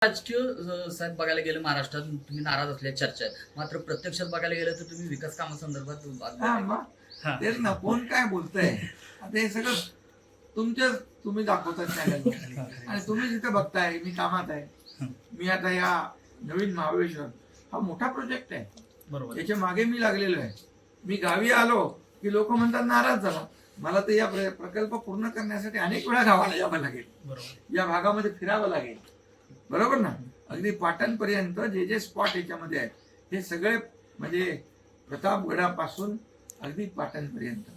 राजकीय साहेब बघायला गेलं महाराष्ट्रात तुम्ही नाराज असल्याची चर्चा आहे. मात्र प्रत्यक्षात बघायला गेलं तर तुम्ही विकास कामासंदर्भात तेच ना, कोण काय बोलतंय आता हे सगळं तुम्ही दाखवता चॅनल आणि तुम्ही जिथे बघताय मी कामात आहे. मी आता या नवीन महाबळेश्वर हा मोठा प्रोजेक्ट आहे, बरोबर याच्या मागे मी लागलेलो आहे. मी गावी आलो की लोक म्हणतात नाराज झाला. मला तर या प्रकल्प पूर्ण करण्यासाठी अनेक वेळा गावाला यावं लागेल, बरोबर या भागामध्ये फिरावं लागेल, बरोबर ना. अगदी पाटणपर्यंत जे जे स्पॉट याच्यामध्ये आहेत हे सगळे म्हणजे प्रतापगडापासून अगदी पाटणपर्यंत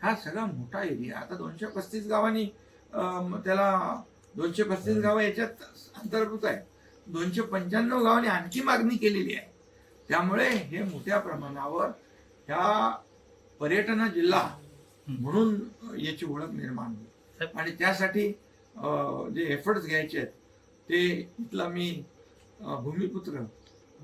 हा सगळा मोठा एरिया. आता 235 गावांनी त्याला 235 गावं याच्यात अंतर्भूत आहे. 295 गावांनी आणखी मागणी केलेली आहे. त्यामुळे हे मोठ्या प्रमाणावर ह्या पर्यटन जिल्हा म्हणून याची ओळख निर्माण होईल आणि त्यासाठी जे एफर्ट्स घ्यायचे आहेत ते इथला मी भूमिपुत्र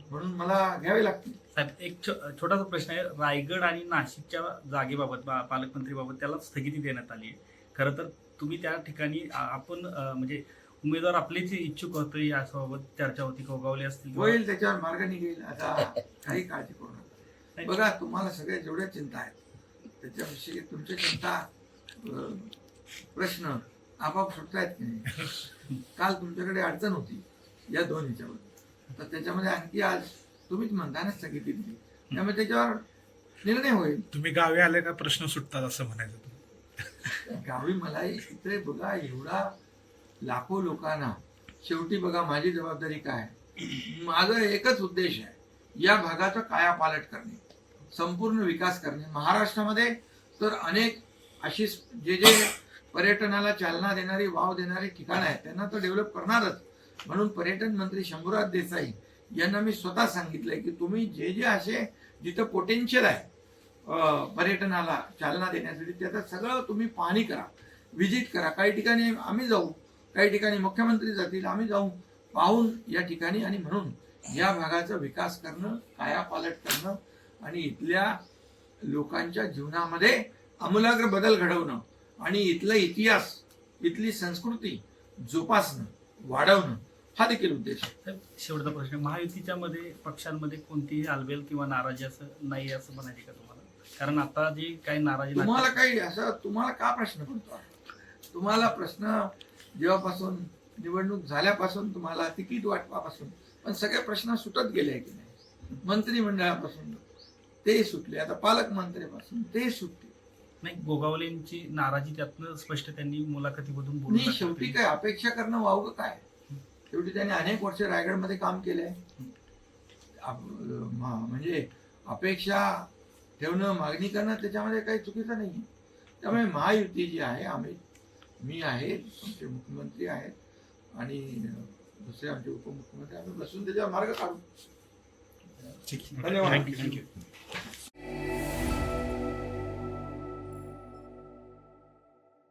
म्हणून मला घ्यावे लागतील. साहेब, एक छोटासा प्रश्न आहे. रायगड आणि नाशिकच्या जागेबाबत पालकमंत्रीबाबत त्याला स्थगिती देण्यात आली आहे. खरं तर तुम्ही त्या ठिकाणी आपण म्हणजे उमेदवार आपलेच इच्छुक होते याबाबत चर्चा होती, गोगावले असतील होईल, त्याच्यावर मार्ग निघेल. आता काही काळजी करू नका. बघा, तुम्हाला सगळ्या जेवढ्या चिंता आहेत त्याच्याविषयी तुमच्या चिंता प्रश्न आपाप सुटतायत की नाही. काल तुमच्याकडे अडचण होती या दोन ह्याच्यावर, तर त्याच्यामध्ये आणखी आज तुम्हीच म्हणता ना स्थगिती दिली, त्यामुळे त्याच्यावर निर्णय होईल. तुम्ही गावी आले का प्रश्न सुटतात असं म्हणायचं. गावी मला इकडे बघा एवढा लाखो लोकांना, शेवटी बघा माझी जबाबदारी काय. माझा एकच उद्देश आहे, या भागाचा कायापालट करणे, संपूर्ण विकास करणे. महाराष्ट्रामध्ये तर अनेक अशी जे जे पर्यटनाला चालना देणारी वाव देणारी ठिकाणं आहेत त्यांना तर डेव्हलप करणारच. म्हणून पर्यटन मंत्री शंभूराज देसाई यांना मी स्वतः सांगितलंय की तुम्ही जे जे असे जिथं पोटेन्शियल आहे पर्यटनाला चालना देण्यासाठी त्याचं सगळं तुम्ही पाहणी करा, व्हिजिट करा. काही ठिकाणी आम्ही जाऊ, काही ठिकाणी मुख्यमंत्री जातील, आम्ही जाऊ पाहून या ठिकाणी. आणि म्हणून या भागाचा विकास करणं, कायापालट करणं आणि इथल्या लोकांच्या जीवनामध्ये आमूलाग्र बदल घडवणं आणि इथला इतिहास, इथली संस्कृती जोपासणं, वाढवणं हा देखील उद्देश आहे. शेवटचा प्रश्न, महायुतीच्या मध्ये पक्षांमध्ये कोणतीही आलबेल किंवा नाराजी असं नाही असं म्हणायचे का तुम्हाला? कारण आता जी काही नाराजी तुम्हाला काही असं तुम्हाला का प्रश्न पडतो? तुम्हाला प्रश्न जेव्हापासून निवडणूक झाल्यापासून तुम्हाला तिकीट वाटपापासून पण सगळे प्रश्न सुटत गेले की नाही. मंत्रिमंडळापासून ते सुटले, आता पालकमंत्र्यापासून ते सुटले नाही. गोगावलेंची नाराजी त्यातनं स्पष्ट त्यांनी मुलाखतीमधून नाही. शेवटी काय अपेक्षा करणं वावगं काय. शेवटी त्यांनी अनेक वर्ष रायगडमध्ये काम केलंय. म्हणजे अपेक्षा ठेवणं, मागणी करणं त्याच्यामध्ये काही चुकीचं नाही. त्यामुळे महायुती जी आहे, मी आहे, आमचे मुख्यमंत्री आहेत आणि दुसरे आमचे उपमुख्यमंत्री, आम्ही बसून त्याच्यावर मार्ग काढू. धन्यवाद. थँक्यू.